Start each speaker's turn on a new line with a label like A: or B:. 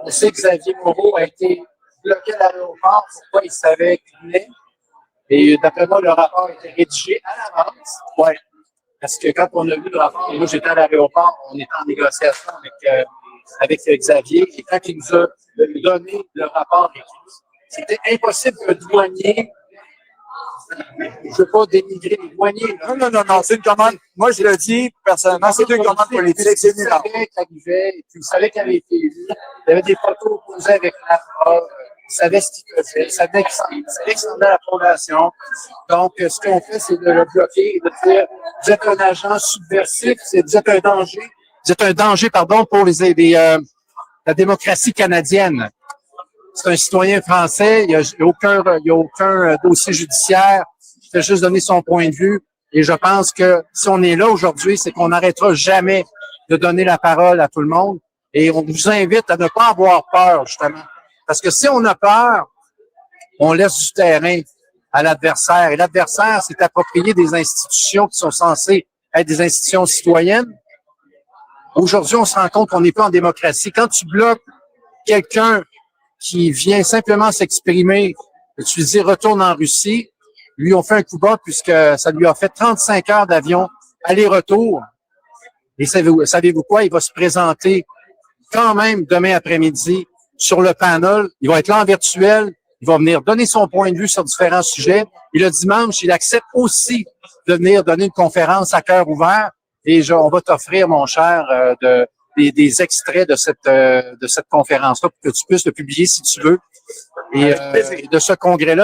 A: On sait que Xavier Moreau a été bloqué à l'aéroport. Pourquoi il savait qu'il venait? Et d'après moi, le rapport a été rédigé à l'avance. Ouais. Parce que quand on a vu le rapport, moi j'étais à l'aéroport, on était en négociation avec Xavier, et quand il nous a donné le rapport écrit, c'était impossible qu'un douanier, je ne veux pas dénigrer les douaniers.
B: Non, c'est une commande. Moi, je le dis, personnellement, c'est une commande politique, c'est
A: Vous savez qu'il arrivait, vous savez qu'il avait été élu, il y avait des photos posées avec la parole, il savait ce qu'il faisait, il savait qu'il s'en allait à la fondation. Donc, ce qu'on fait, c'est de le bloquer et de dire, vous êtes un agent subversif, vous êtes un danger. Vous êtes un danger, pardon, pour la démocratie canadienne. C'est un citoyen français, il n'y a aucun dossier judiciaire, il fait juste donner son point de vue. Et je pense que si on est là aujourd'hui, c'est qu'on n'arrêtera jamais de donner la parole à tout le monde. Et on vous invite à ne pas avoir peur, justement. Parce que si on a peur, on laisse du terrain à l'adversaire. Et l'adversaire s'est approprié des institutions qui sont censées être des institutions citoyennes. Aujourd'hui, on se rend compte qu'on n'est pas en démocratie. Quand tu bloques quelqu'un qui vient simplement s'exprimer, tu lui dis retourne en Russie, lui on fait un coup bas puisque ça lui a fait 35 heures d'avion aller-retour. Et savez-vous quoi? Il va se présenter quand même demain après-midi sur le panel. Il va être là en virtuel. Il va venir donner son point de vue sur différents sujets. Et le dimanche, il accepte aussi de venir donner une conférence à cœur ouvert. Et on va t'offrir, mon cher, des extraits de cette conférence-là pour que tu puisses le publier si tu veux. Et de ce congrès-là.